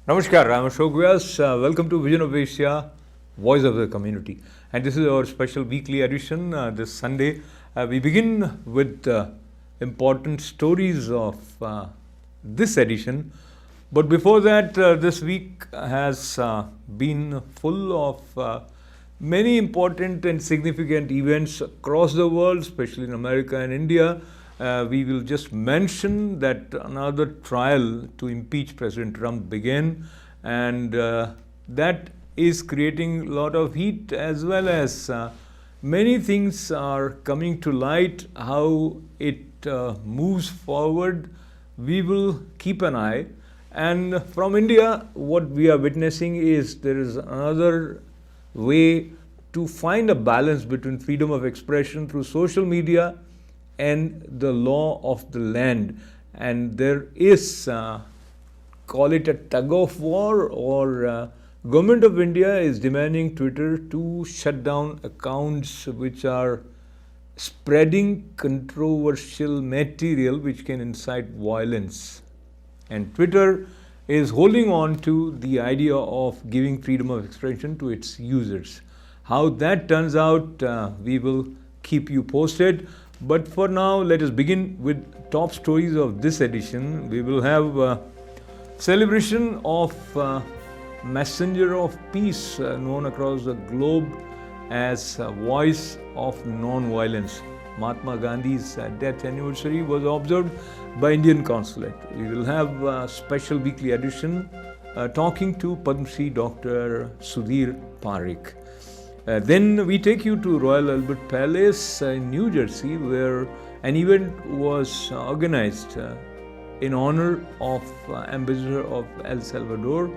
Namaskar, I'm Ashok Vyas. Welcome to Vision of Asia, Voice of the Community. And this is our special weekly edition this Sunday. We begin with important stories of this edition. But before that, this week has been full of many important and significant events across the world, especially in America and India. We will just mention that another trial to impeach President Trump began, and that is creating a lot of heat, as well as many things are coming to light. How it moves forward, we will keep an eye. And from India, what we are witnessing is there is another way to find a balance between freedom of expression through social media and the law of the land. And there is, call it a tug of war, or Government of India is demanding Twitter to shut down accounts which are spreading controversial material which can incite violence. And Twitter is holding on to the idea of giving freedom of expression to its users. How that turns out, we will keep you posted. But for now, let us begin with top stories of this edition. We will have celebration of Messenger of Peace, known across the globe as Voice of Non-Violence. Mahatma Gandhi's death anniversary was observed by Indian Consulate. We will have a special weekly edition talking to Padma Shri Dr. Sudhir Parikh. Then we take you to Royal Albert Palace in New Jersey, where an event was organized in honor of Ambassador of El Salvador.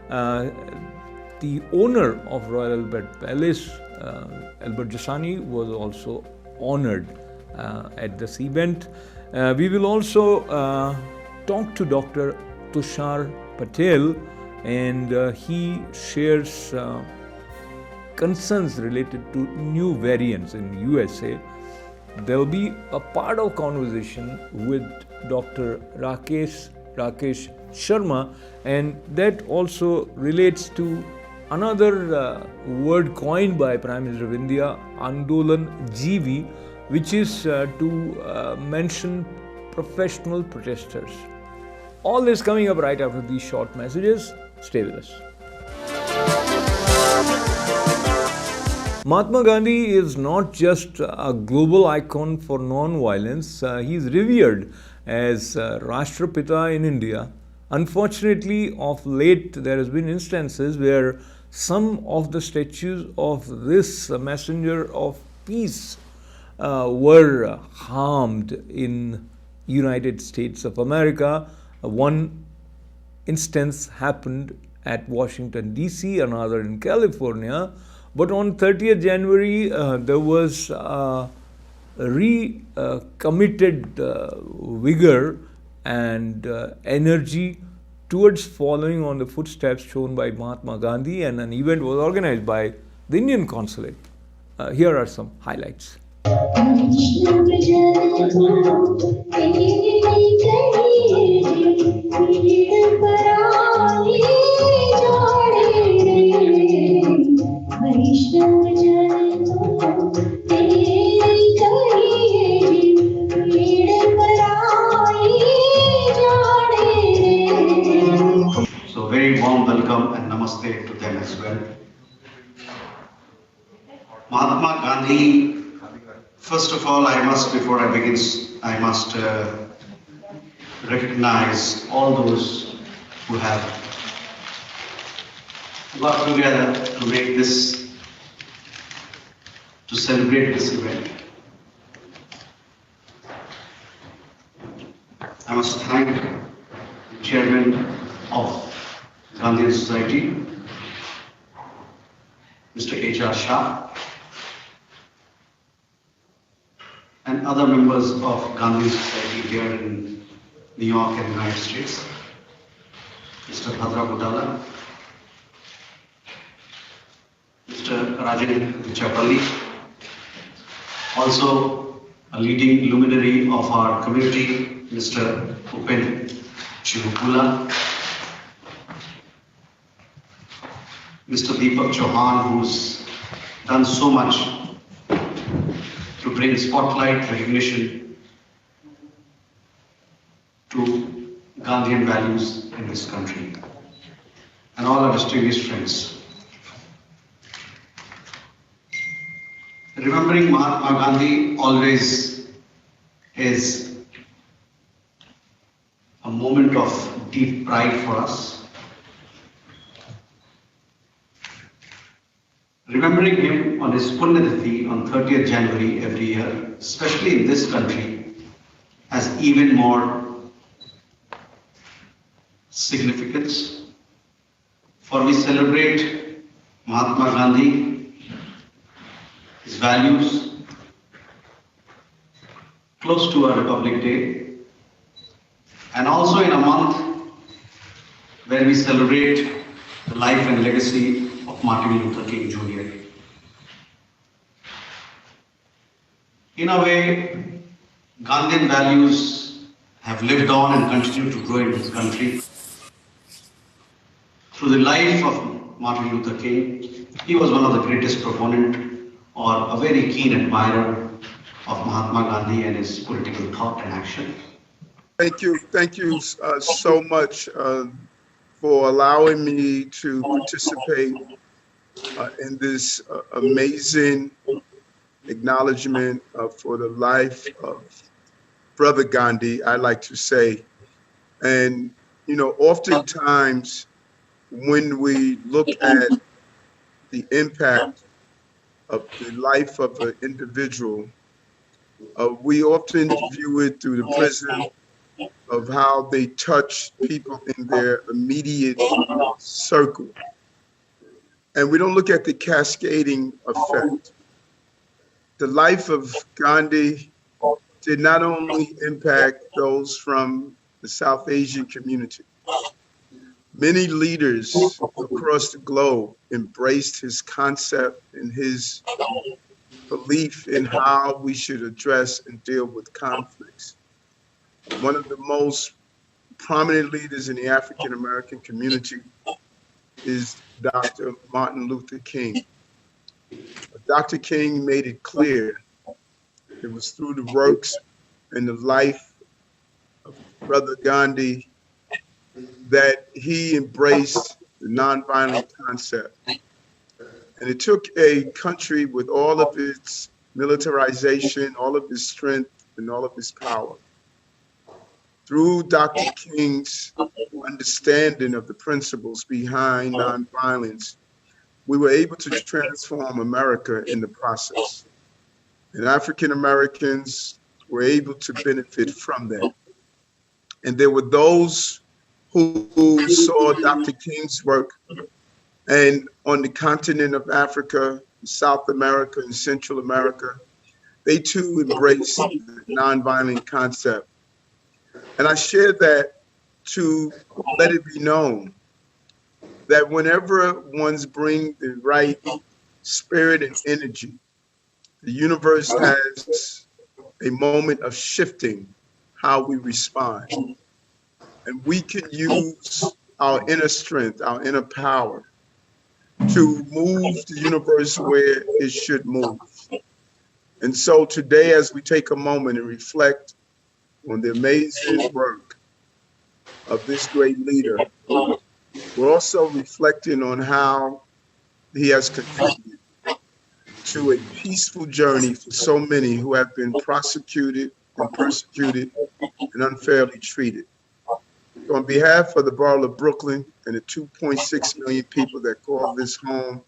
The owner of Royal Albert Palace, Albert Jasani, was also honored at this event. We will also talk to Dr. Tushar Patel, and he shares concerns related to new variants in USA. There will be a part of conversation with Dr. Rakesh Sharma, and that also relates to another word coined by Prime Minister of India, Aandolan Jeevee, which is to mention professional protesters. All this coming up right after these short messages. Stay with us. Mahatma Gandhi is not just a global icon for non-violence. He is revered as Rashtrapita in India. Unfortunately, of late, there has been instances where some of the statues of this messenger of peace were harmed in United States of America. One instance happened at Washington, D.C., another in California. But on 30th January, there was recommitted vigor and energy towards following on the footsteps shown by Mahatma Gandhi, and an event was organized by the Indian Consulate. Here are some highlights. So very warm welcome and namaste to them as well. Mahatma Gandhi, first of all, before I begin, I must recognize all those who have got together to make this, to celebrate this event. I must thank the chairman of Gandhi Society, Mr. H.R. Shah, and other members of Gandhi Society here in New York and United States, Mr. Bhadra Budala, Mr. Rajan Chapalli, also a leading luminary of our community, Mr. Upen Chivukula, Mr. Deepak Chauhan, who's done so much to bring spotlight recognition to Gandhian values in this country, and all our distinguished friends. Remembering Mahatma Gandhi always is a moment of deep pride for us. Remembering him on his Punyatithi on 30th January every year, especially in this country, has even more significance. For we celebrate Mahatma Gandhi, his values, close to our Republic Day, and also in a month where we celebrate the life and legacy of Martin Luther King Jr. In a way, Gandhian values have lived on and continue to grow in this country. Through the life of Martin Luther King, he was one of the greatest proponent or a very keen admirer of Mahatma Gandhi and his political thought and action. Thank you so much for allowing me to participate in this amazing acknowledgement for the life of Brother Gandhi, I like to say. And, you know, oftentimes when we look at the impact of the life of an individual, we often view it through the prism of how they touch people in their immediate circle. And we don't look at the cascading effect. The life of Gandhi did not only impact those from the South Asian community. Many leaders across the globe embraced his concept and his belief in how we should address and deal with conflicts. One of the most prominent leaders in the African American community is Dr. Martin Luther King. Dr. King made it clear it was through the works and the life of Brother Gandhi that he embraced the nonviolent concept. And it took a country with all of its militarization, all of its strength, and all of its power. Through Dr. King's understanding of the principles behind nonviolence, we were able to transform America in the process. And African Americans were able to benefit from that. And there were those who saw Dr. King's work, and on the continent of Africa, South America, and Central America, they too embraced the nonviolent concept. And I share that to let it be known that whenever one's bring the right spirit and energy, the universe has a moment of shifting how we respond. And we can use our inner strength, our inner power, to move the universe where it should move. And so today, as we take a moment and reflect on the amazing work of this great leader, we're also reflecting on how he has contributed to a peaceful journey for so many who have been prosecuted and persecuted and unfairly treated. So on behalf of the borough of Brooklyn and the 2.6 million people that call this home,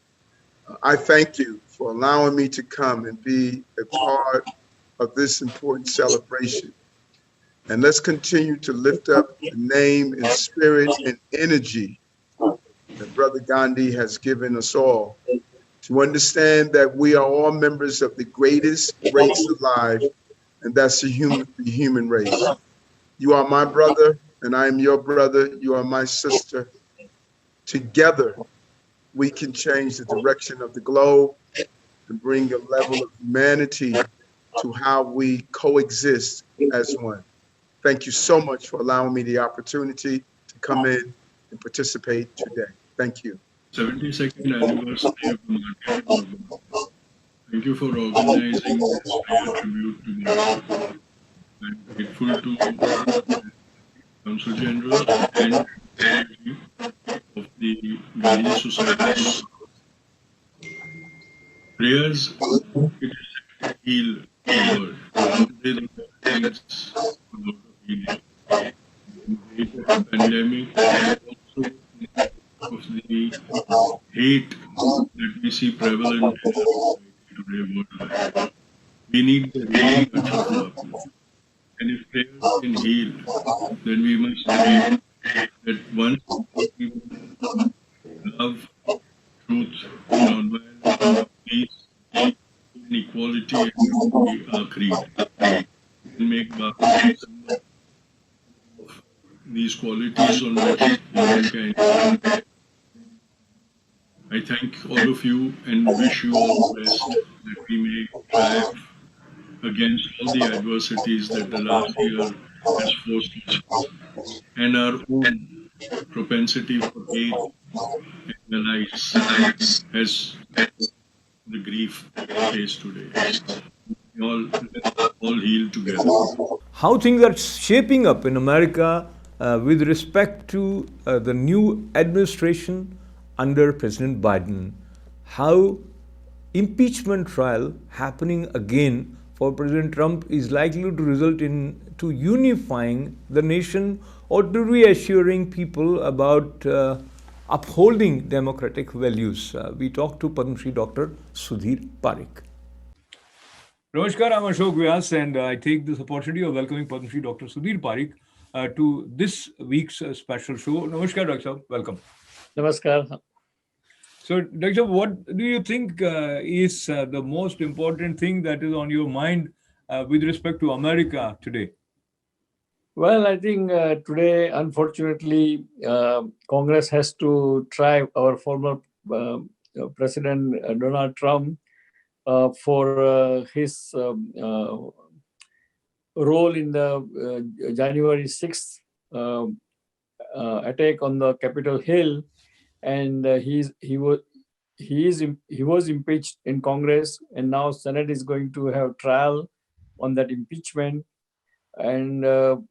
I thank you for allowing me to come and be a part of this important celebration. And let's continue to lift up the name and spirit and energy that Brother Gandhi has given us all, to understand that we are all members of the greatest race alive, and that's the human race. You are my brother, and I am your brother. You are my sister. Together, we can change the direction of the globe and bring a level of humanity to how we coexist as one. Thank you so much for allowing me the opportunity to come in and participate today. Thank you. 72nd anniversary of the martyrdom of Gandhi. Thank you for organizing this prayer tribute to Gandhi. I'm grateful to the Consul General and community of the various societies. Prayers, it is said, heal the world. Today the world needs a lot of healing. In the age of the pandemic, and also in the of the hate that we see prevalent in our society today worldwide. We need the healing touch of love. And if prayers can heal, then we must believe that once we love, truth, nonviolence, peace, and equality and be our creed, we can make Bhakti a symbol of these qualities on which humankind. I thank all of you and wish you all the best that we may triumph against all the adversities that the last year has forced us and our own propensity for hate and allies as the grief we face today. We all heal together. How things are shaping up in America with respect to the new administration under President Biden. How impeachment trial happening again for President Trump is likely to result in to unifying the nation or to reassuring people about upholding democratic values. We talked to Padma Shri Dr. Sudhir Parikh. Namaskar, I'm Ashok Vyas, and I take this opportunity of welcoming Padma Shri Dr. Sudhir Parikh to this week's special show. Namaskar, Dr. Sahab. Welcome. Namaskar. So, Dr. Sahab, what do you think is the most important thing that is on your mind with respect to America today? Well, I think today, unfortunately, Congress has to try our former President Donald Trump for his role in the January 6th attack on the Capitol Hill, and he was impeached in Congress, and now Senate is going to have trial on that impeachment. And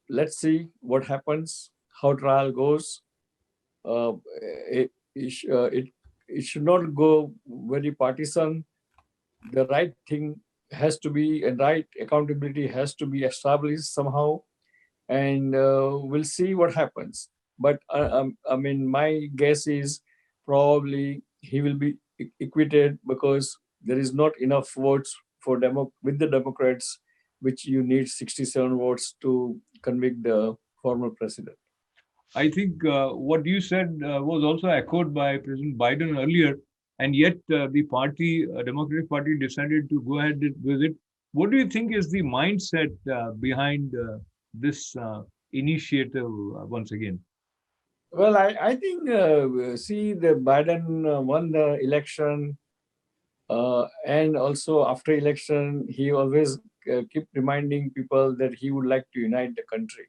let's see what happens, how trial goes. It should not go very partisan. The right thing has to be, and right accountability has to be established somehow, and we'll see what happens. But I mean, my guess is probably he will be acquitted because there is not enough votes for with the Democrats, which you need 67 votes to convict the former president. I think what you said was also echoed by President Biden earlier, and yet the party, Democratic Party, decided to go ahead with it. What do you think is the mindset behind this initiative once again? Well, I think, see, the Biden won the election, and also after election, he always keep reminding people that he would like to unite the country.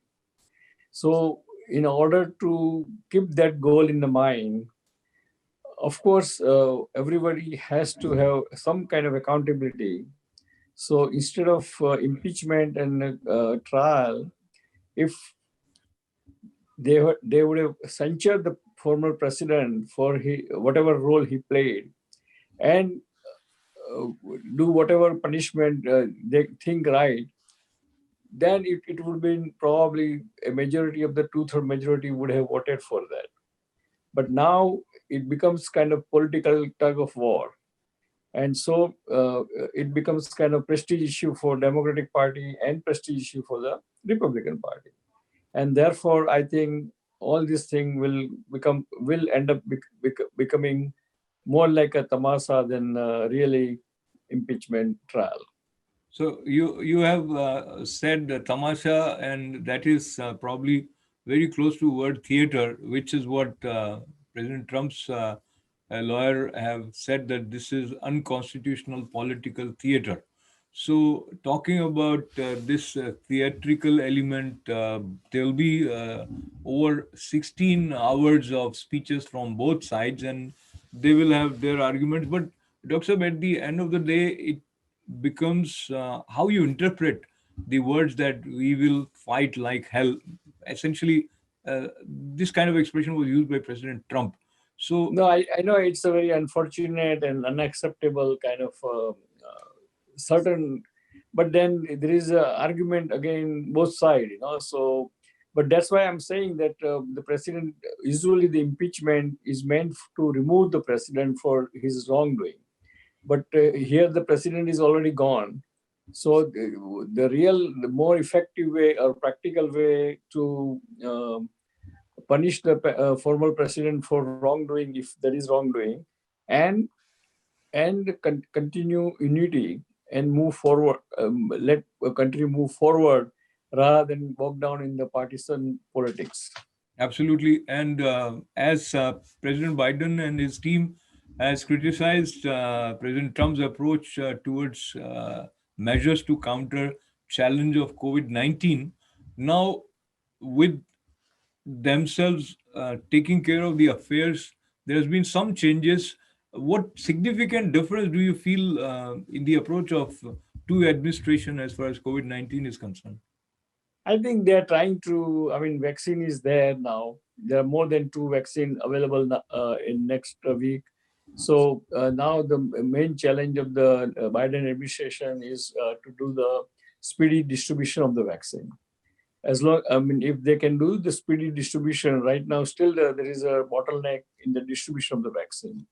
So in order to keep that goal in the mind, of course, everybody has to have some kind of accountability. So instead of impeachment and trial, if they would have censured the former president for whatever role he played, and do whatever punishment they think right, then it would have been probably a majority of the 2/3 majority would have voted for that. But now it becomes kind of political tug of war. And so it becomes kind of prestige issue for Democratic Party and prestige issue for the Republican Party. And therefore, I think all this thing will end up becoming more like a tamasa than really impeachment trial. So you have said tamasha, and that is probably very close to word theater, which is what President Trump's lawyer have said, that this is unconstitutional political theater. So talking about this theatrical element, there will be over 16 hours of speeches from both sides, and they will have their arguments. But Dr. Saab, at the end of the day, it becomes how you interpret the words that we will fight like hell. Essentially, this kind of expression was used by President Trump. So, No, I know it's a very unfortunate and unacceptable kind of certain, but then there is an argument again both sides, So, but that's why I'm saying that the president, usually the impeachment is meant to remove the president for his wrongdoing, but here the president is already gone. So the more effective way or practical way to punish the former president for wrongdoing, if there is wrongdoing, and continue unity and move forward, let a country move forward rather than walk down in the partisan politics. absolutely. And as President Biden and his team has criticized President Trump's approach towards measures to counter challenge of COVID-19, now with themselves taking care of the affairs, there has been some changes. What significant difference do you feel in the approach of two administration as far as COVID-19 is concerned? I think they are trying to. I mean, vaccine is there now. There are more than two vaccine available in next week. So now the main challenge of the Biden administration is to do the speedy distribution of the vaccine. As long, I mean, if they can do the speedy distribution right now, still there is a bottleneck in the distribution of the vaccine.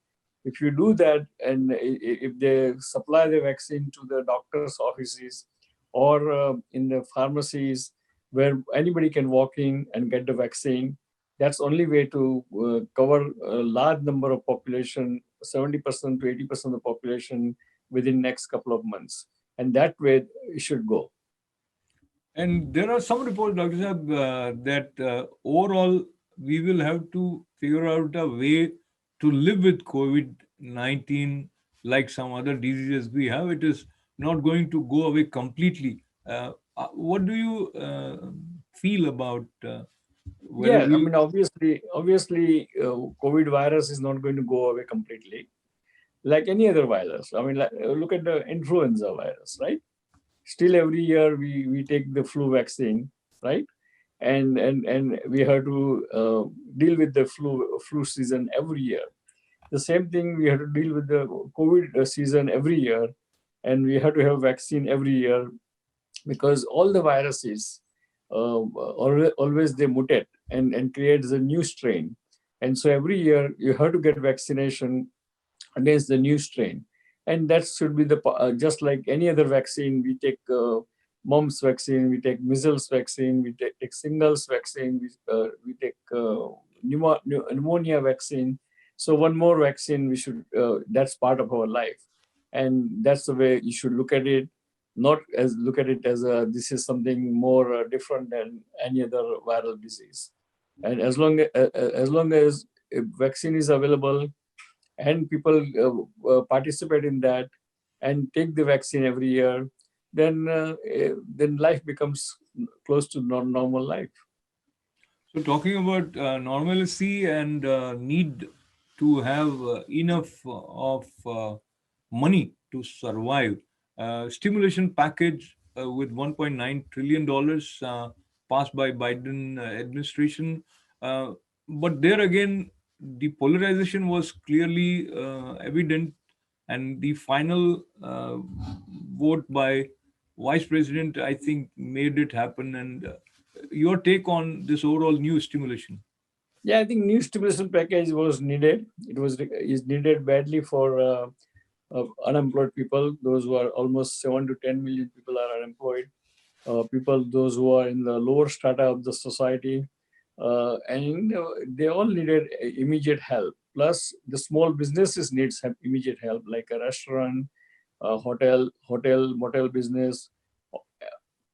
If you do that, and if they supply the vaccine to the doctors' offices or in the pharmacies where anybody can walk in and get the vaccine, that's only way to cover a large number of population, 70% to 80% of the population within next couple of months. And that way it should go. And there are some reports, Dr. Saab, that overall we will have to figure out a way to live with COVID-19 like some other diseases we have. It is not going to go away completely. What do you feel about whether Yeah, I we? mean, obviously, COVID virus is not going to go away completely, like any other virus. I mean, look at the influenza virus, right? Still, every year we take the flu vaccine, right? And we have to deal with the flu season every year. The same thing we have to deal with the COVID season every year, and we have to have vaccine every year because all the viruses always they mutate and creates a new strain, and so every year you have to get vaccination against the new strain, and that should be the just like any other vaccine. We take mumps vaccine, we take measles vaccine, we take shingles vaccine, we take pneumonia vaccine. So one more vaccine we should that's part of our life, and that's the way you should look at it, not as look at it as a this is something more different than any other viral disease. And as long as a vaccine is available and people participate in that and take the vaccine every year, then life becomes close to normal life. So, talking about normalcy and need to have enough of money to survive, stimulation package with $1.9 trillion passed by Biden administration. Uh, but there again, the polarization was clearly evident, and the final vote by Vice President, I think, made it happen. And your take on this overall new stimulation? Yeah, I think new stimulation package was needed. It was is needed badly for unemployed people. Those who are almost 7 to 10 million people are unemployed. People, those who are in the lower strata of the society, and they all needed immediate help. Plus, the small businesses needs have immediate help, like a restaurant, motel business,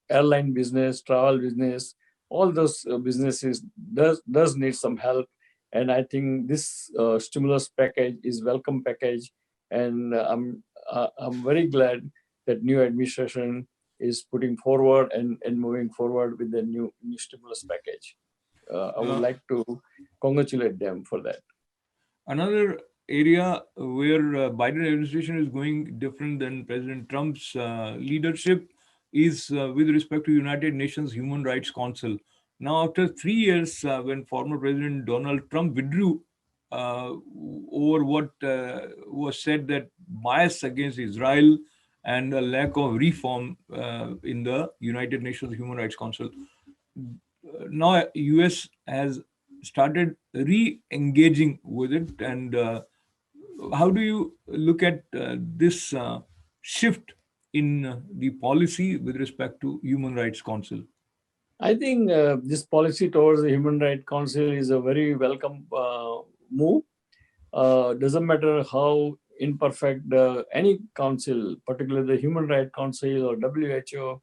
airline business, travel business. All those businesses does need some help, and I think this stimulus package is welcome package, and I'm very glad that new administration is putting forward and moving forward with the new stimulus package. I would Uh, like to congratulate them for that. Another area where Biden administration is going different than President Trump's leadership is with respect to United Nations Human Rights Council. Now, after 3 years, when former President Donald Trump withdrew over what was said that bias against Israel and a lack of reform in the United Nations Human Rights Council, now US has started re-engaging with it. And how do you look at this shift in the policy with respect to Human Rights Council? I think this policy towards the Human Rights Council is a very welcome move. Doesn't matter how imperfect any council, particularly the Human Rights Council or WHO,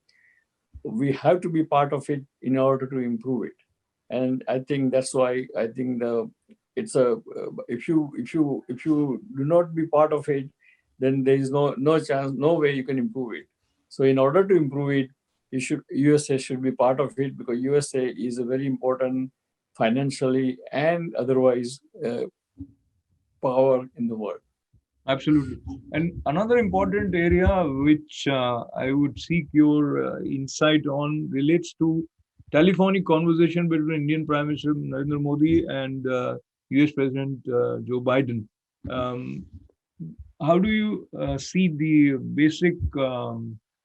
we have to be part of it in order to improve it. And I think that's why I think it's a if you do not be part of it, then there is no chance, no way you can improve it. So in order to improve it, USA should be part of it, because USA is a very important financially and otherwise power in the world. Absolutely. And another important area which I would seek your insight on relates to telephonic conversation between Indian Prime Minister Narendra Modi and US President Joe Biden. How do you see the basic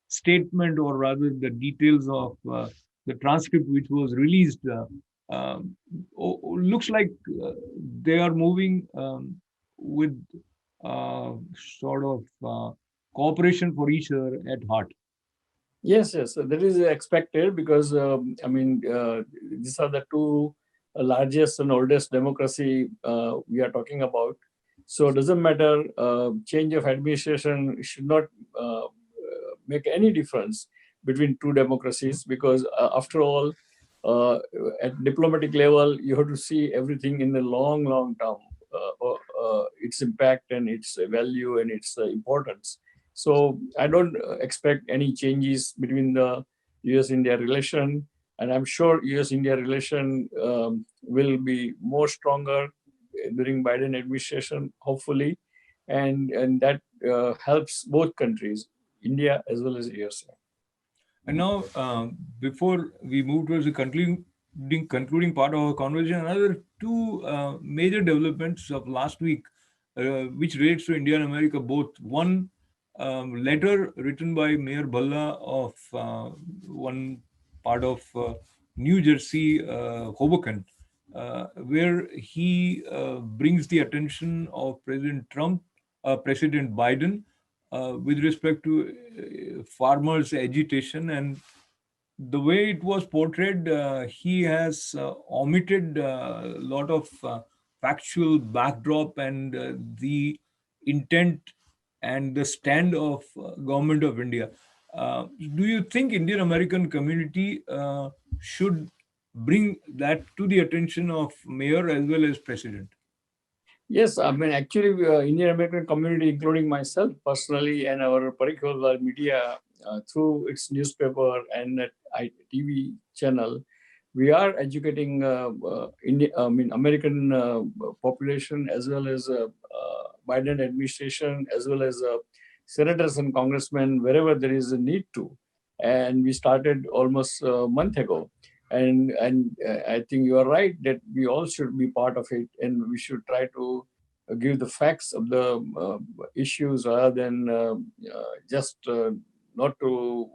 statement, or rather the details of the transcript which was released? Looks like they are moving with sort of cooperation for each other at heart. Yes, that is expected, because I mean these are the two largest and oldest democracy we are talking about. So it doesn't matter, change of administration should not make any difference between two democracies, because after all, at diplomatic level, you have to see everything in the long term, its impact and its value and its importance. So I don't expect any changes between the US-India relation, and I'm sure US-India relation will be more stronger during Biden administration, hopefully, and that helps both countries, India as well as USA. And now, before we move towards the concluding part of our conversation, another two major developments of last week, which relates to India and America both. One letter written by Mayor Bhalla of one part of New Jersey, Hoboken, where he brings the attention of President President Biden, with respect to farmers' agitation. And the way it was portrayed, he has omitted a lot of factual backdrop and the intent and the stand of government of India. Do you think Indian American community should bring that to the attention of mayor as well as president? Yes, I mean, actually, Indian American community, including myself personally and our Parikh media, through its newspaper and TV channel, we are educating American population, as well as Biden administration, as well as senators and congressmen, wherever there is a need to. And we started almost a month ago. And I think you are right that we all should be part of it, and we should try to give the facts of the issues, rather than just not to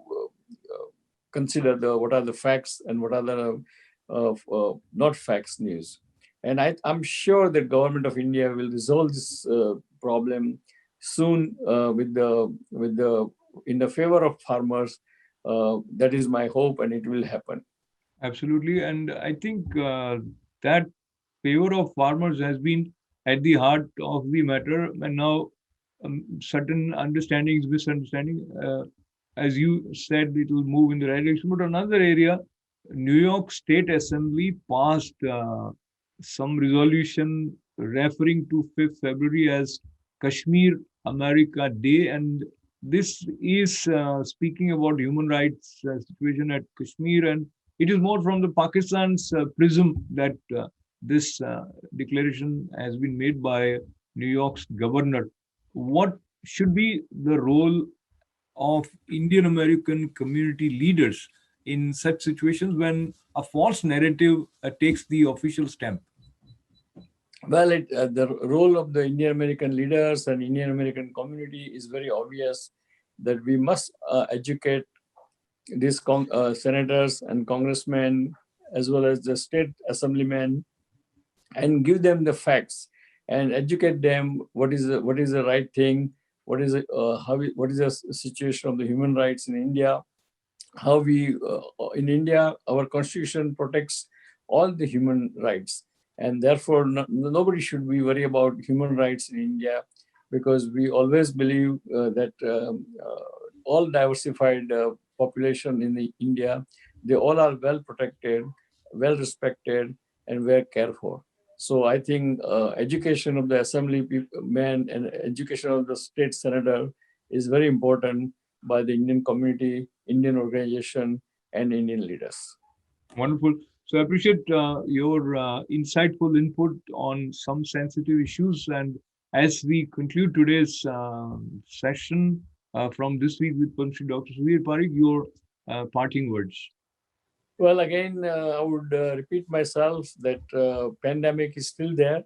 consider what are the facts and what are the not facts news. And I'm sure that government of India will resolve this problem soon in the favor of farmers. That is my hope, and it will happen. Absolutely. And I think that favor of farmers has been at the heart of the matter. And now certain understandings, misunderstanding, as you said, it will move in the right direction. But another area, New York State Assembly passed some resolution referring to 5th February as Kashmir America Day. And this is speaking about human rights situation at Kashmir, and it is more from the Pakistan's prism that this declaration has been made by New York's governor. What should be the role of Indian American community leaders in such situations when a false narrative takes the official stamp? Well, the role of the Indian American leaders and Indian American community is very obvious, that we must educate these senators and congressmen, as well as the state assemblymen, and give them the facts and educate them what is the right thing, what is what is the situation of the human rights in India, how we in India our constitution protects all the human rights, and therefore nobody should be worried about human rights in India, because we always believe that all diversified population in India, they all are well protected, well respected, and well cared for. So I think education of the assembly men and education of the state senator is very important by the Indian community, Indian organization, and Indian leaders. Wonderful. So I appreciate your insightful input on some sensitive issues. And as we conclude today's session from this week with Dr. Sudhir, Parikh, your parting words. Well, again, I would repeat myself that pandemic is still there.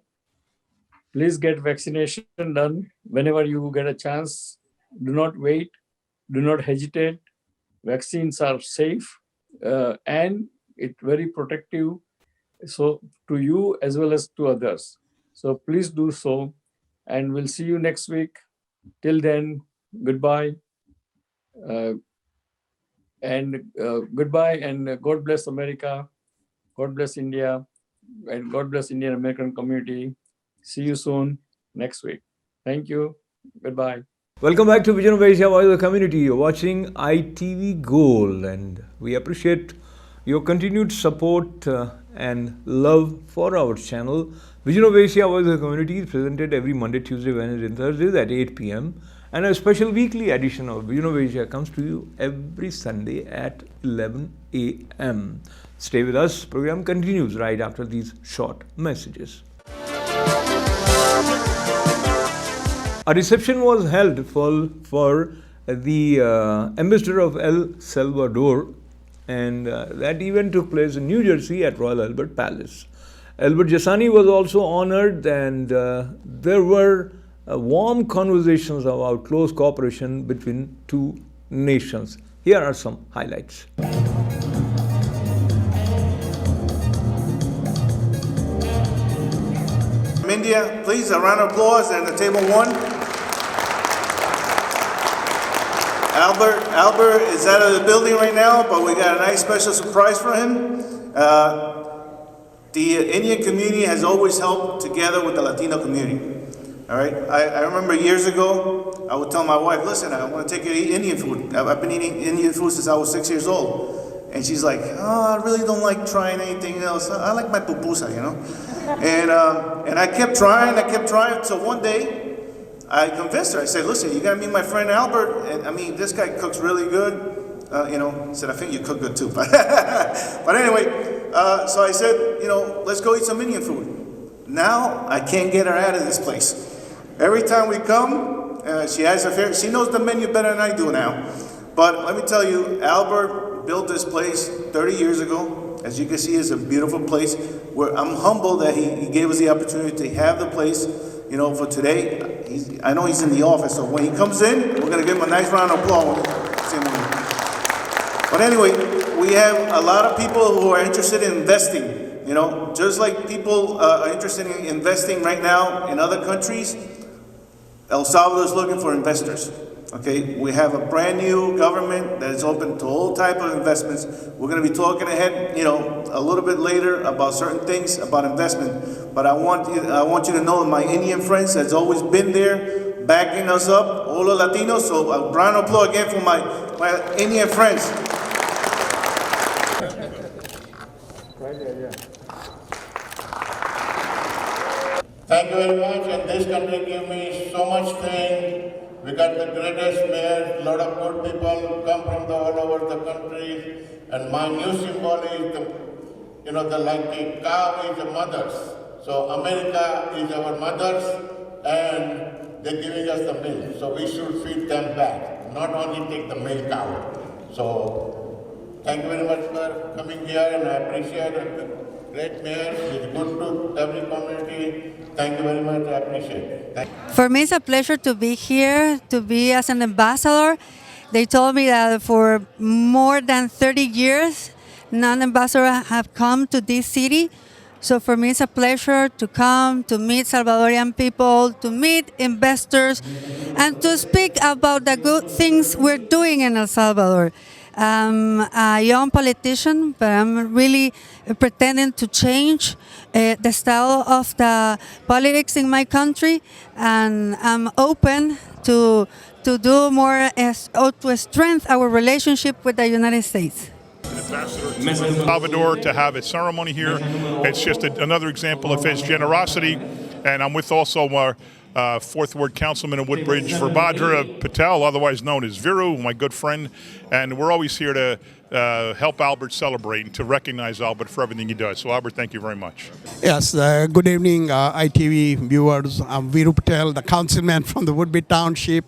Please get vaccination done whenever you get a chance. Do not wait. Do not hesitate. Vaccines are safe and it's very protective, so to you as well as to others. So please do so, and we'll see you next week. Till then, goodbye. Goodbye, and God bless America, God bless India, and God bless Indian American community. See you soon next week. Thank you. Goodbye. Welcome back to Vision of Asia, Voice of the Community. You're watching ITV Gold, and we appreciate your continued support and love for our channel. Vision of Asia, Voice of the Community is presented every Monday, Tuesday, Wednesday, and Thursdays at 8 p.m. And a special weekly edition of Vision of Asia comes to you every Sunday at 11 a.m. Stay with us. Program continues right after these short messages. A reception was held for the ambassador of El Salvador, and that event took place in New Jersey at Royal Albert Palace. Albert Jassani was also honored, and there were warm conversations about close cooperation between two nations. Here are some highlights. From India, please, a round of applause, and the table one. Albert is out of the building right now, but we got a nice special surprise for him. The Indian community has always helped together with the Latino community. All right, I remember years ago, I would tell my wife, listen, I want to take you to eat Indian food. I've been eating Indian food since I was 6 years old. And she's like, oh, I really don't like trying anything else. I like my pupusa, you know? And I kept trying. So one day, I convinced her. I said, listen, you got to meet my friend Albert. And I mean, this guy cooks really good. I said, I think you cook good too. But anyway, so I said, let's go eat some Indian food. Now, I can't get her out of this place. Every time we come, she has a favorite. She knows the menu better than I do now. But let me tell you, Albert built this place 30 years ago. As you can see, it's a beautiful place. Where I'm humbled that he gave us the opportunity to have the place, for today. I know he's in the office, so when he comes in, we're going to give him a nice round of applause. But anyway, we have a lot of people who are interested in investing. Just like people are interested in investing right now in other countries, El Salvador is looking for investors. Okay, we have a brand new government that is open to all type of investments. We're going to be talking ahead, a little bit later about certain things about investment. But I want you to know my Indian friends has always been there, backing us up, all the Latinos. So a round of applause again for my Indian friends. Thank you very much, and this country gave me so much thing. We got the greatest mayor, a lot of good people come from all over the country, and my new symbol is the cow is the mothers. So America is our mothers, and they're giving us the milk. So we should feed them back, not only take the milk out. So thank you very much for coming here, and I appreciate it. Great mayor, he's good to every community. Thank you very much, I appreciate it. Thank you. For me, it's a pleasure to be here, to be as an ambassador. They told me that for more than 30 years, non-ambassadors have come to this city. So for me, it's a pleasure to come, to meet Salvadorian people, to meet investors, and to speak about the good things we're doing in El Salvador. I'm a young politician, but I'm really pretending to change the style of the politics in my country, and I'm open to do more to strengthen our relationship with the United States. Salvador to have a ceremony here. It's just another example of his generosity. And I'm with also our Fourth Ward Councilman in Woodbridge, Verbadra Patel, otherwise known as Viru, my good friend. And we're always here to help Albert celebrate and to recognize Albert for everything he does. So Albert, thank you very much. Yes, good evening, ITV viewers. I'm Viru Patel, the councilman from the Woodbridge Township.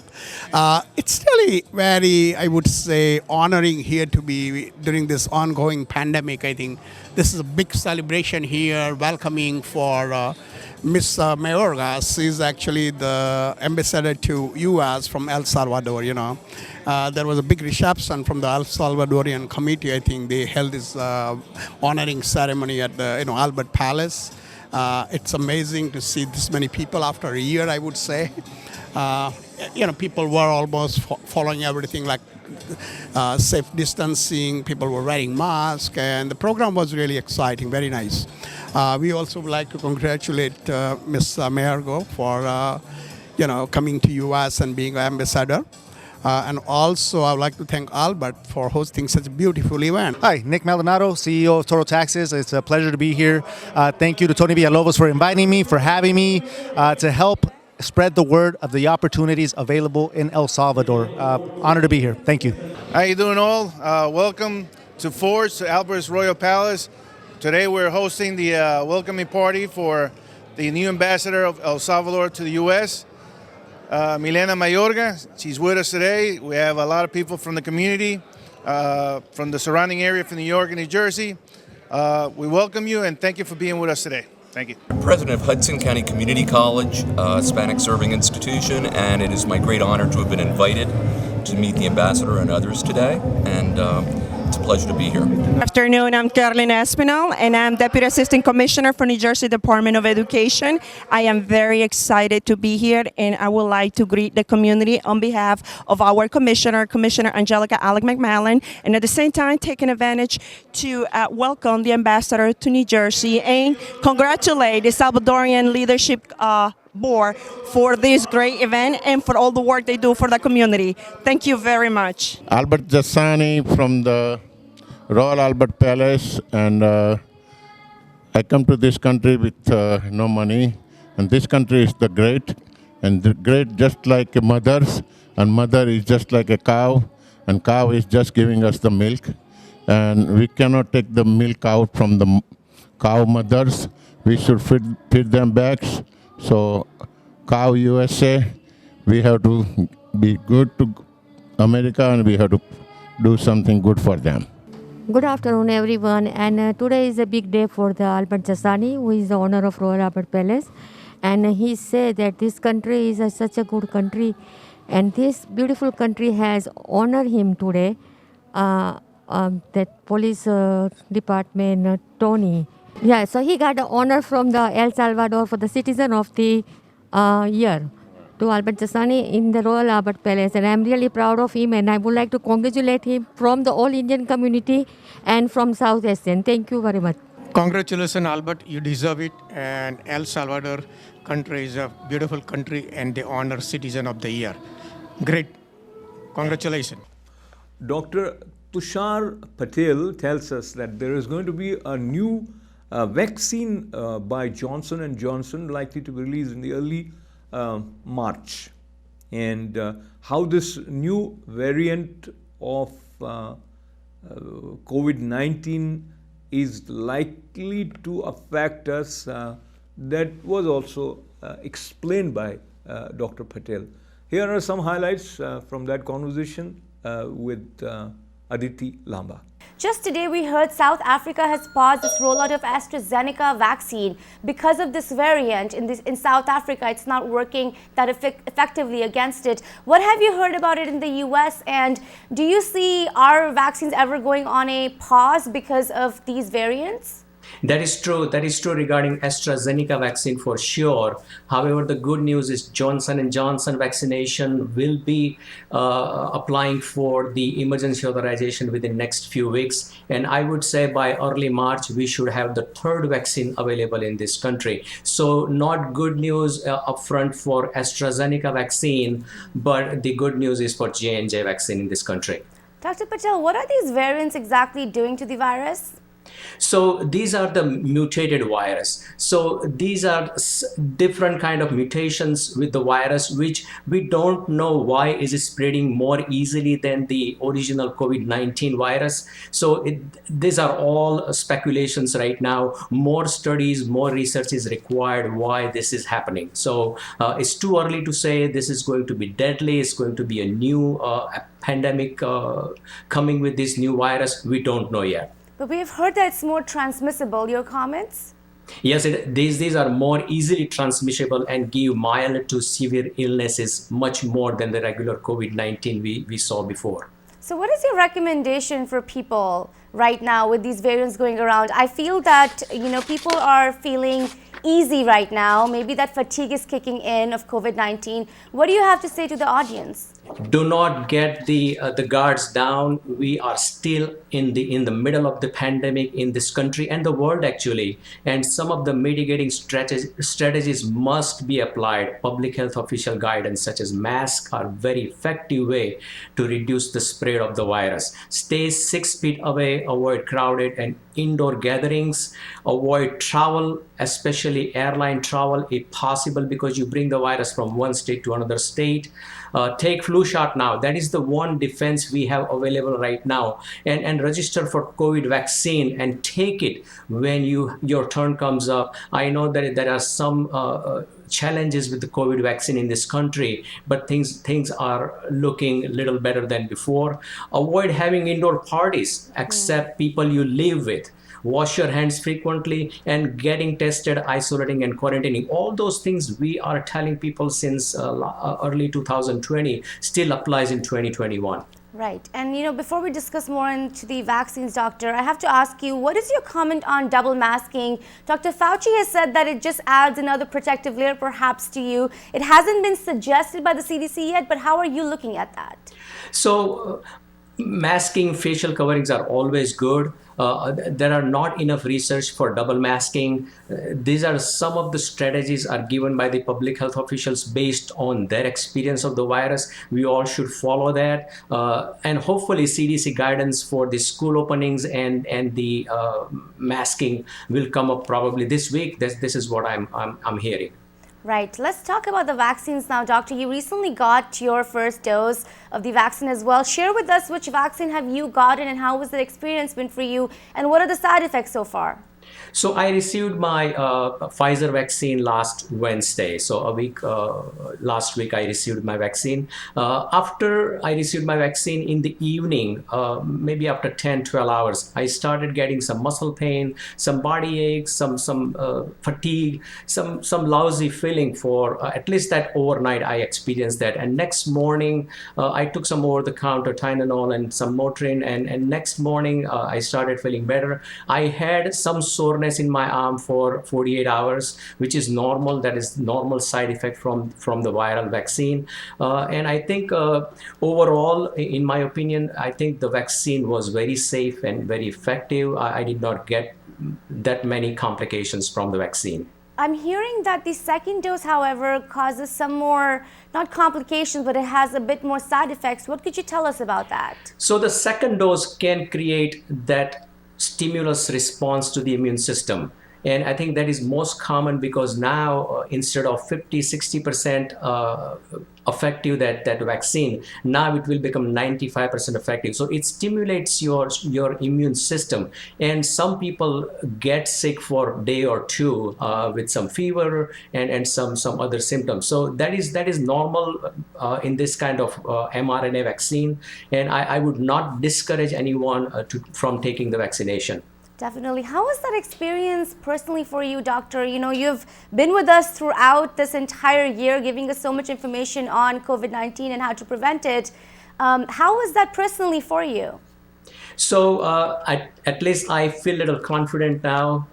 It's really very, I would say, honoring here to be during this ongoing pandemic. I think this is a big celebration here, welcoming for Miss Mayorga. She's actually the ambassador to U.S. from El Salvador, you know. There was a big reception from the El Salvadorian committee. I think they held this honoring ceremony at the Albert Palace. It's amazing to see this many people after a year, I would say. People were almost following everything like safe distancing. People were wearing masks, and the program was really exciting, very nice. We also would like to congratulate Ms. Mayorga for coming to U.S. and being an ambassador. And also, I would like to thank Albert for hosting such a beautiful event. Hi, Nick Maldonado, CEO of Total Taxes. It's a pleasure to be here. Thank you to Tony Villalobos for inviting me, for having me, to help spread the word of the opportunities available in El Salvador. Honored to be here. Thank you. How you doing all? Welcome to Ford's, to Albert's Royal Palace. Today we're hosting the welcoming party for the new ambassador of El Salvador to the U.S., Milena Mayorga. She's with us today. We have a lot of people from the community, from the surrounding area, from New York and New Jersey. We welcome you and thank you for being with us today. Thank you. I'm president of Hudson County Community College, a Hispanic serving institution, and it is my great honor to have been invited to meet the ambassador and others today, and it's a pleasure to be here. Good afternoon, I'm Carolina Espinal, and I'm Deputy Assistant Commissioner for New Jersey Department of Education. I am very excited to be here, and I would like to greet the community on behalf of our Commissioner Angelica Alec McMillan, and at the same time taking advantage to welcome the ambassador to New Jersey and congratulate the Salvadorian Leadership Board for this great event and for all the work they do for the community. Thank you very much. Albert Jassani from the Royal Albert Palace, and I come to this country with no money, and this country is the great, and the great just like mothers, and mother is just like a cow, and cow is just giving us the milk, and we cannot take the milk out from the cow mothers. We should feed them back. So, Cow USA, we have to be good to America, and we have to do something good for them. Good afternoon, everyone. And today is a big day for the Albert Jassani, who is the owner of Royal Albert Palace. And he said that this country is such a good country, and this beautiful country has honored him today. That police department, Tony. Yeah, so he got the honor from the El Salvador for the Citizen of the Year to Albert Jassani in the Royal Albert Palace. And I'm really proud of him, and I would like to congratulate him from the all Indian community and from South Asian. Thank you very much. Congratulations, Albert. You deserve it. And El Salvador country is a beautiful country, and they honor Citizen of the Year. Great. Congratulations. Dr. Tushar Patel tells us that there is going to be a new vaccine by Johnson & Johnson likely to be released in the early March. And how this new variant of COVID-19 is likely to affect us, that was also explained by Dr. Patel. Here are some highlights from that conversation with Aditi Lamba. Just today, we heard South Africa has paused its rollout of AstraZeneca vaccine because of this variant. In South Africa, it's not working that effectively against it. What have you heard about it in the US? And do you see our vaccines ever going on a pause because of these variants? That is true. That is true regarding AstraZeneca vaccine for sure. However, the good news is Johnson & Johnson vaccination will be applying for the emergency authorization within next few weeks. And I would say by early March, we should have the third vaccine available in this country. So not good news upfront for AstraZeneca vaccine, but the good news is for J&J vaccine in this country. Dr. Patel, what are these variants exactly doing to the virus? So these are the mutated virus. So these are different kind of mutations with the virus, which we don't know why is it spreading more easily than the original COVID-19 virus. So these are all speculations right now. More studies, more research is required why this is happening. So it's too early to say this is going to be deadly. It's going to be a new pandemic coming with this new virus. We don't know yet. But we have heard that it's more transmissible. Your comments? Yes, these are more easily transmissible and give mild to severe illnesses much more than the regular COVID-19 we saw before. So what is your recommendation for people right now with these variants going around? I feel that, people are feeling easy right now. Maybe that fatigue is kicking in of COVID-19. What do you have to say to the audience? Do not get the guards down. We are still in the middle of the pandemic in this country and the world actually. And some of the mitigating strategies must be applied. Public health official guidance such as masks are very effective way to reduce the spread of the virus. Stay 6 feet away, avoid crowded and indoor gatherings, avoid travel, especially airline travel if possible, because you bring the virus from one state to another state. Take flu shot now. That is the one defense we have available right now. And register for COVID vaccine and take it when your turn comes up. I know that there are some challenges with the COVID vaccine in this country, but things are looking a little better than before. Avoid having indoor parties except people you live with. Wash your hands frequently and getting tested, isolating and quarantining. All those things we are telling people since early 2020 still applies in 2021. Right. And, before we discuss more into the vaccines, Doctor, I have to ask you, what is your comment on double masking? Dr. Fauci has said that it just adds another protective layer perhaps to you. It hasn't been suggested by the CDC yet, but how are you looking at that? So masking, facial coverings are always good. There are not enough research for double masking. These are some of the strategies are given by the public health officials based on their experience of the virus. We all should follow that. And hopefully CDC guidance for the school openings and the masking will come up probably this week. This is what I'm hearing. Right. Let's talk about the vaccines now, Doctor. You recently got your first dose of the vaccine as well. Share with us which vaccine have you gotten and how was the experience been for you and what are the side effects so far? So I received my Pfizer vaccine last Wednesday. So last week I received my vaccine. After I received my vaccine in the evening, maybe after 10-12 hours, I started getting some muscle pain, some body aches, some fatigue, some lousy feeling for at least that overnight I experienced that. And next morning, I took some over-the-counter Tylenol and some Motrin, and next morning I started feeling better. I had some soreness in my arm for 48 hours, which is normal. That is normal side effect from the viral vaccine. And I think overall, in my opinion, I think the vaccine was very safe and very effective. I did not get that many complications from the vaccine. I'm hearing that the second dose, however, causes some more, not complications, but it has a bit more side effects. What could you tell us about that? So the second dose can create that stimulus response to the immune system. And I think that is most common because now instead of 50-60% effective that vaccine, now it will become 95% effective. So it stimulates your immune system, and some people get sick for a day or two with some fever and some other symptoms. So that is normal in this kind of mRNA vaccine, and I would not discourage anyone from taking the vaccination. Definitely. How was that experience personally for you, doctor? You know, you've been with us throughout this entire year, giving us so much information on COVID-19 and how to prevent it. How was that personally for you? So at least I feel a little confident now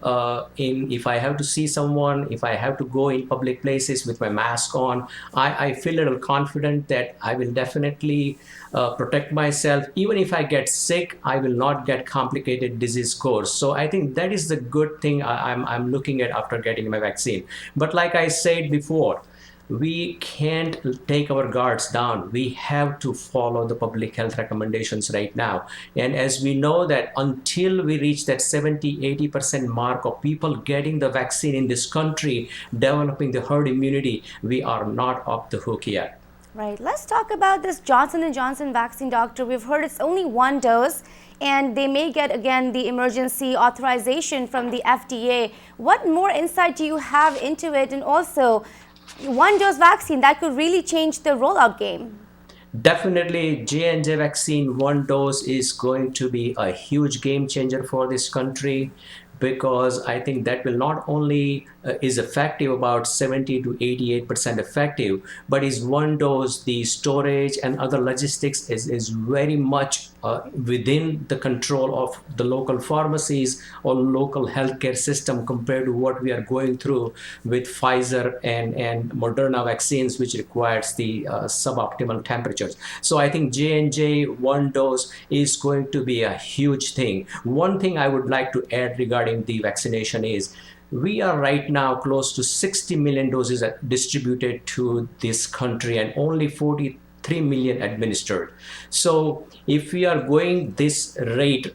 in if I have to see someone, if I have to go in public places with my mask on, I feel a little confident that I will definitely protect myself. Even if I get sick, I will not get complicated disease course. So I think that is the good thing I'm looking at after getting my vaccine. But like I said before, we can't take our guards down. We have to follow the public health recommendations right now. And as we know that until we reach that 70-80% mark of people getting the vaccine in this country, developing the herd immunity, we are not off the hook yet. Right. Let's talk about this Johnson & Johnson vaccine, doctor. We've heard it's only one dose, and they may get, again, the emergency authorization from the FDA. What more insight do you have into it? And also, one dose vaccine that could really change the rollout game. Definitely, J&J vaccine, one dose is going to be a huge game changer for this country, because I think that will not only is effective, about 70-88% effective, but is one dose, the storage and other logistics is very much within the control of the local pharmacies or local healthcare system compared to what we are going through with Pfizer and Moderna vaccines, which requires the suboptimal temperatures. So I think J&J one dose is going to be a huge thing. One thing I would like to add regarding the vaccination is we are right now close to 60 million doses distributed to this country and only 43 million administered. So if we are going this rate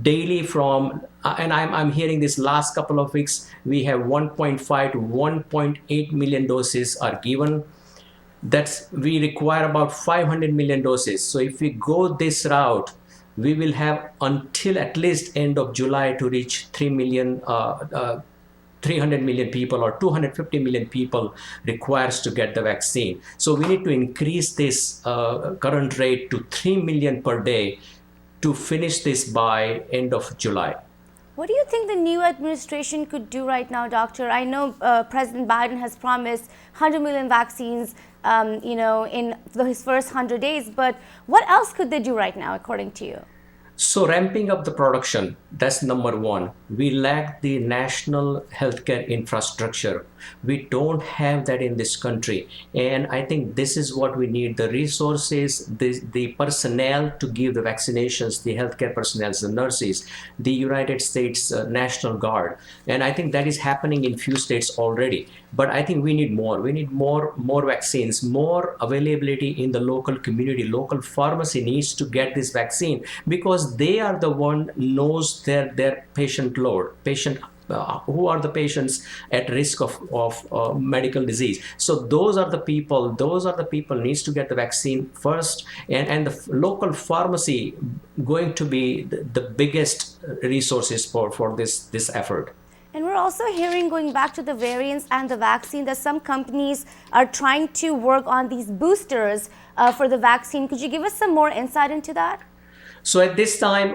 daily from, and I'm hearing this last couple of weeks, we have 1.5 to 1.8 million doses are given. We require about 500 million doses. So if we go this route, we will have until at least end of July to reach 300 million people or 250 million people requires to get the vaccine. So we need to increase this current rate to 3 million per day to finish this by end of July. What do you think the new administration could do right now, doctor? I know President Biden has promised 100 million vaccines, in his first 100 days, but what else could they do right now, according to you? So ramping up the production, that's number one. We lack the national healthcare infrastructure. We don't have that in this country. And I think this is what we need, the resources, the personnel to give the vaccinations, the healthcare personnel, the nurses, the United States National Guard. And I think that is happening in few states already. But I think we need more. We need more vaccines, more availability in the local community. Local pharmacy needs to get this vaccine because they are the one knows their patient load, who are the patients at risk of medical disease. So those are the people needs to get the vaccine first, and the local pharmacy going to be the biggest resources for this effort. And we're also hearing, going back to the variants and the vaccine, that some companies are trying to work on these boosters for the vaccine. Could you give us some more insight into that? So at this time,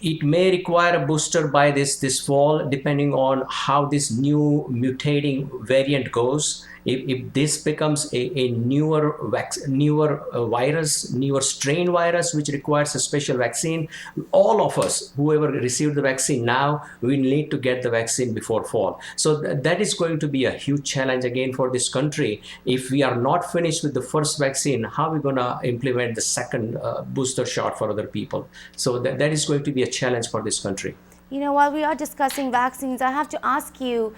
it may require a booster by this fall, depending on how this new mutating variant goes. If this becomes a newer virus, newer strain virus, which requires a special vaccine, all of us, whoever received the vaccine now, we need to get the vaccine before fall. So that is going to be a huge challenge again for this country. If we are not finished with the first vaccine, how are we going to implement the second booster shot for other people? So that is going to be a challenge for this country. While we are discussing vaccines, I have to ask you,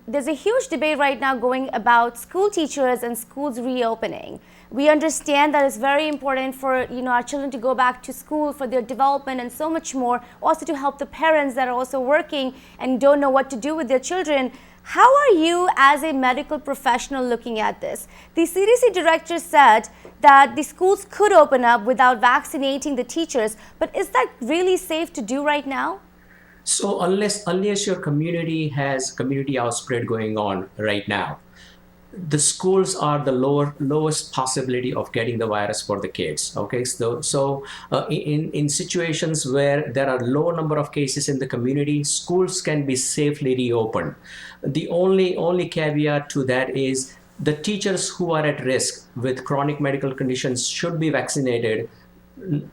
there's a huge debate right now going about school teachers and schools reopening. We understand that it's very important for our children to go back to school for their development and so much more, also to help the parents that are also working and don't know what to do with their children. How are you as a medical professional looking at this? The CDC director said that the schools could open up without vaccinating the teachers, but is that really safe to do right now? So unless your community has community outspread going on right now, the schools are the lowest possibility of getting the virus for the kids. Okay, so in situations where there are low number of cases in the community, schools can be safely reopened. The only caveat to that is the teachers who are at risk with chronic medical conditions should be vaccinated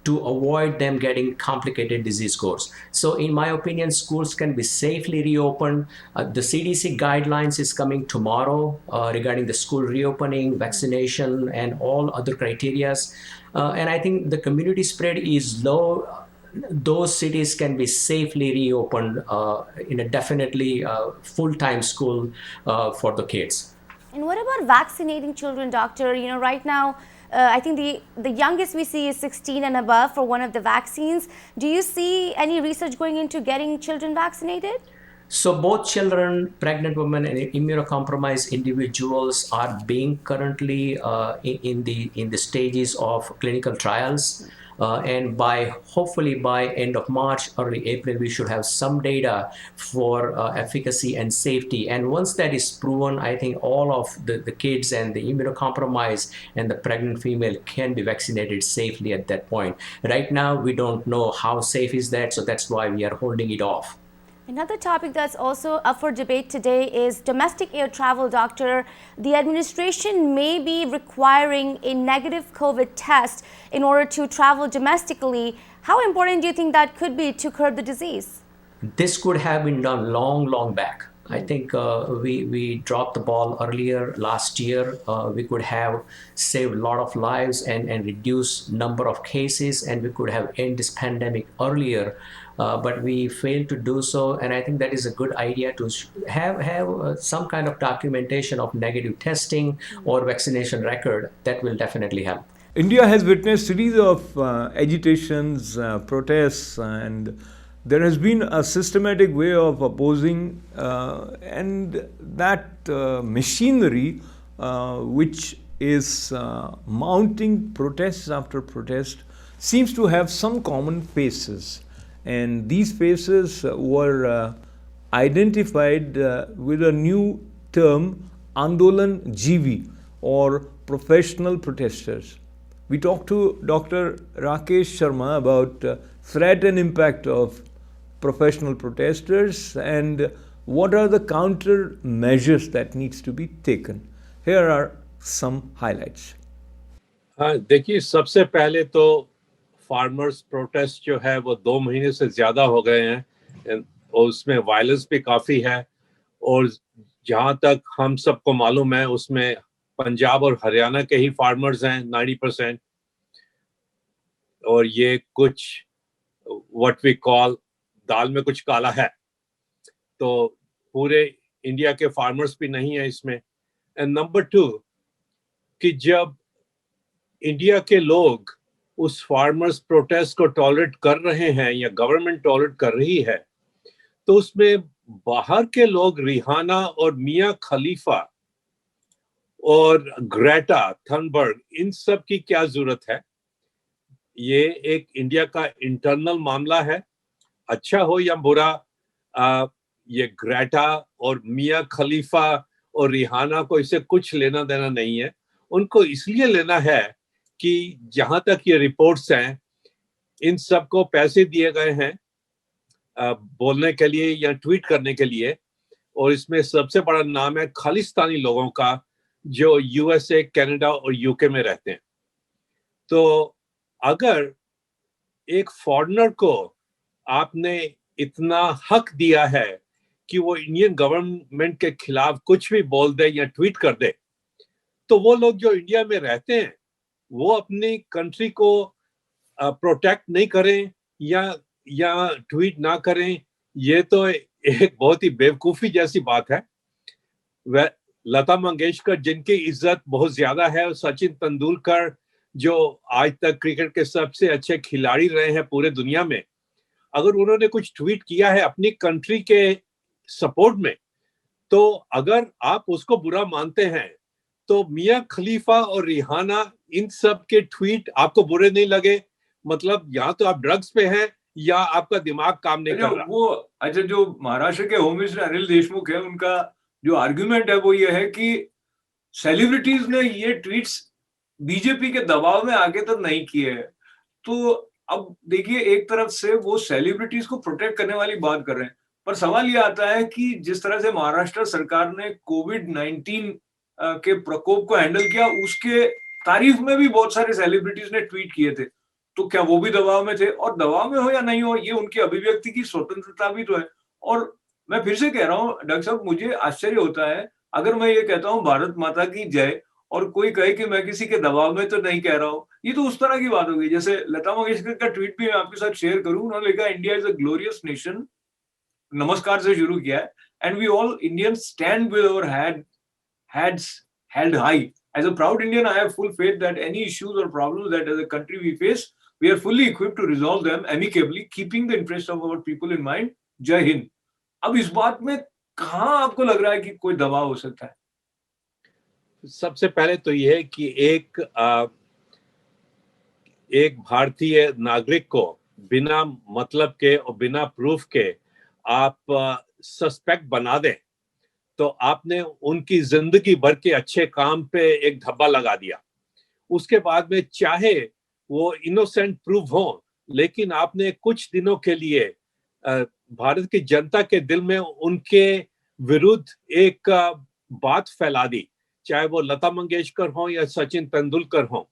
to avoid them getting complicated disease course. So in my opinion, schools can be safely reopened. The CDC guidelines is coming tomorrow regarding the school reopening, vaccination, and all other criterias. And I think the community spread is low. Those cities can be safely reopened in a definitely full-time school for the kids. And what about vaccinating children, doctor? Right now, I think the youngest we see is 16 and above for one of the vaccines. Do you see any research going into getting children vaccinated? So both children, pregnant women, and immunocompromised individuals are being currently in the stages of clinical trials. And hopefully by end of March, early April, we should have some data for efficacy and safety. And once that is proven, I think all of the kids and the immunocompromised and the pregnant female can be vaccinated safely at that point. Right now, we don't know how safe is that, so that's why we are holding it off. Another topic that's also up for debate today is domestic air travel, doctor. The administration may be requiring a negative COVID test in order to travel domestically. How important do you think that could be to curb the disease? This could have been done long back. I think we dropped the ball earlier last year. We could have saved a lot of lives and reduced number of cases, and we could have ended this pandemic earlier. But we failed to do so, and I think that is a good idea to have some kind of documentation of negative testing or vaccination record. That will definitely help. India has witnessed series of agitations, protests, and there has been a systematic way of opposing, and that machinery which is mounting protests after protest seems to have some common faces. And these faces were identified with a new term, Aandolan Jeevee, or professional protesters. We talked to Dr. Rakesh Sharma about threat and impact of professional protesters and what are the counter measures that needs to be taken. Here are some highlights. देखिए, सबसे पहले तो farmers protest जो है वो 2 महीने से ज्यादा हो गए हैं और उसमें वायलेंस भी काफी है, और जहां तक हम सबको मालूम है उसमें पंजाब और हरियाणा के ही फार्मर्स हैं 90%, और ये कुछ व्हाट वी कॉल दाल में कुछ काला है, तो पूरे इंडिया के फार्मर्स भी नहीं है इसमें। एंड नंबर 2 कि जब इंडिया के लोग उस फार्मर्स प्रोटेस्ट को टॉलरेट कर रहे हैं या गवर्नमेंट टॉलरेट कर रही है, तो उसमें बाहर के लोग रिहाना और मियां खलीफा और ग्रेटा थनबर्ग, इन सब की क्या जरूरत है? ये एक इंडिया का इंटरनल मामला है, अच्छा हो या बुरा। ये ग्रेटा और मियां खलीफा और रिहाना को इससे कुछ लेना देना नहीं है। उनको इसलिए लेना है कि जहां तक ये रिपोर्ट्स हैं, इन सबको पैसे दिए गए हैं बोलने के लिए या ट्वीट करने के लिए, और इसमें सबसे बड़ा नाम है खालिस्तानी लोगों का जो यूएसए, कनाडा और यूके में रहते हैं। तो अगर एक फॉरेनर को आपने इतना हक दिया है कि वो इंडियन गवर्नमेंट के खिलाफ कुछ भी बोल दे या ट्वीट कर दे, तो वो लोग जो इंडिया में रहते हैं वो अपनी कंट्री को प्रोटेक्ट नहीं करें या ट्वीट ना करें, ये तो एक बहुत ही बेवकूफ़ी जैसी बात है। वह लता मंगेशकर जिनकी इज्जत बहुत ज्यादा है, और सचिन तेंदुलकर जो आज तक क्रिकेट के सबसे अच्छे खिलाड़ी रहे हैं पूरे दुनिया में, अगर उन्होंने कुछ ट्वीट किया है अपनी कंट्री के सपोर्ट में, तो अगर आप उसको बुरा मानते हैं तो मियां खलीफा और रिहाना इन सब के ट्वीट आपको बुरे नहीं लगे? मतलब या तो आप ड्रग्स पे हैं या आपका दिमाग काम नहीं कर रहा। वो अच्छा, जो महाराष्ट्र के होम मिनिस्टर अनिल देशमुख है, उनका जो आर्ग्यूमेंट है वो ये है कि सेलिब्रिटीज ने ये ट्वीट्स बीजेपी के दबाव में आके तो नहीं किए हैं। तो अब देखिए, एक तरफ से वो सेलिब्रिटीज को प्रोटेक्ट करने वाली बात कर रहे हैं, पर सवाल ये आता है कि जिस तरह से महाराष्ट्र सरकार ने कोविड-19 के प्रकोप को हैंडल किया, उसके तारीफ में भी बहुत सारे सेलिब्रिटीज ने ट्वीट किए थे। तो क्या वो भी दबाव में थे? और दबाव में हो या नहीं हो, ये उनकी अभिव्यक्ति की स्वतंत्रता भी तो है। और मैं फिर से कह रहा हूँ डॉक्टर साहब, मुझे आश्चर्य होता है अगर मैं ये कहता हूँ भारत माता की जय, और कोई कहे कि मैं किसी के दबाव में तो नहीं कह रहा हूँ। ये तो उस तरह की बात हो गई। जैसे लता मंगेशकर का ट्वीट भी मैं आपके साथ शेयर करूँ, उन्होंने लिखा, India is a glorious nation, नमस्कार से शुरू किया है, and we all Indians stand with our heads held high. As a proud Indian, I have full faith that any issues or problems that as a country we face, we are fully equipped to resolve them amicably, keeping the interest of our people in mind. जय हिंद। अब इस बात में कहाँ आपको लग रहा है कि कोई दबाव हो सकता है? सबसे पहले तो यह है कि एक भारतीय नागरिक को बिना मतलब के और बिना प्रूफ के आप सस्पेक्ट बना दें, तो आपने उनकी जिंदगी भर के अच्छे काम पे एक धब्बा लगा दिया। उसके बाद में चाहे वो इनोसेंट प्रूव हो, लेकिन आपने कुछ दिनों के लिए भारत की जनता के दिल में उनके विरुद्ध एक बात फैला दी, चाहे वो लता मंगेशकर हो या सचिन तेंदुलकर हो।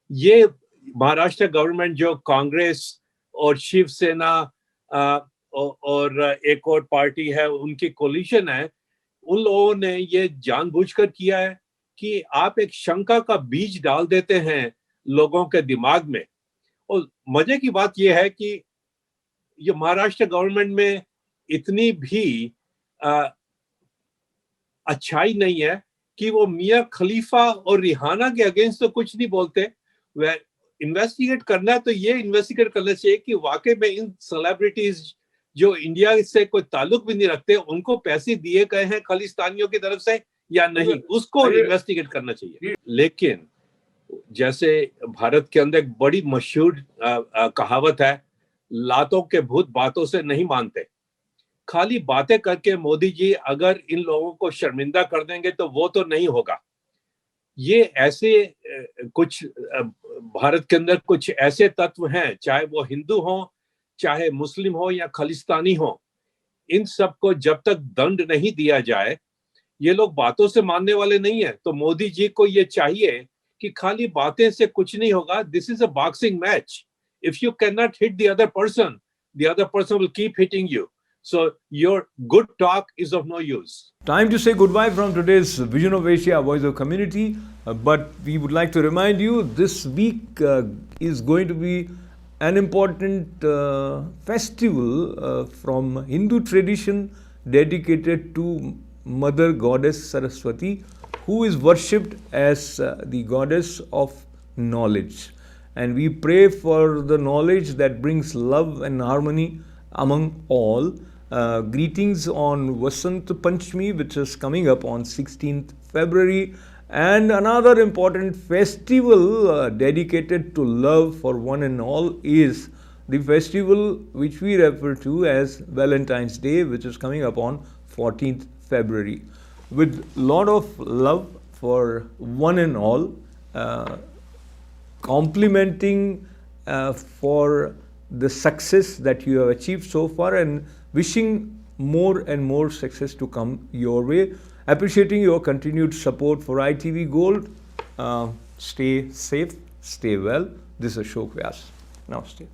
ये महाराष्ट्र गवर्नमेंट जो कांग्रेस और शिवसेना और एक और पार्टी है, उनकी कोलिशन है, उन लोगों ने ये जानबूझकर किया है कि आप एक शंका का बीज डाल देते हैं लोगों के दिमाग में। और मजे की बात यह है कि ये महाराष्ट्र गवर्नमेंट में इतनी भी अच्छाई नहीं है कि वो मियां खलीफा और रिहाना के अगेंस्ट तो कुछ नहीं बोलते। वह इन्वेस्टिगेट करना है तो ये इन्वेस्टिगेट करना चाहिए कि वाकई में इन सेलिब्रिटीज जो इंडिया से कोई ताल्लुक भी नहीं रखते, उनको पैसे दिए गए हैं खालिस्तानियों की तरफ से या नहीं, उसको इन्वेस्टिगेट करना चाहिए। लेकिन जैसे भारत के अंदर एक बड़ी मशहूर कहावत है, लातों के भूत बातों से नहीं मानते। खाली बातें करके मोदी जी अगर इन लोगों को शर्मिंदा कर देंगे तो वो तो नहीं होगा। ये ऐसे कुछ भारत के अंदर कुछ ऐसे तत्व हैं, चाहे वो हिंदू हो, चाहे मुस्लिम हो या खालिस्तानी हो, इन सबको जब तक दंड नहीं दिया जाए, ये लोग बातों से मानने वाले नहीं है। तो मोदी जी को ये चाहिए कि खाली बातें से कुछ नहीं होगा। This is a boxing match. If you can not hit the other person will keep hitting you. So your good talk is of no use. Time to say goodbye from today's Vision of Asia Voice of Community. But we would like to remind you, this week is going to be an important festival from Hindu tradition dedicated to Mother Goddess Saraswati, who is worshipped as the goddess of knowledge. And we pray for the knowledge that brings love and harmony among all. Greetings on Vasant Panchami, which is coming up on 16th February, and another important festival dedicated to love for one and all is the festival which we refer to as Valentine's Day, which is coming up on 14th February. With lot of love for one and all, complimenting for the success that you have achieved so far, and wishing more and more success to come your way. Appreciating your continued support for ITV Gold. Stay safe, stay well. This is Ashok Vyas. Namaste.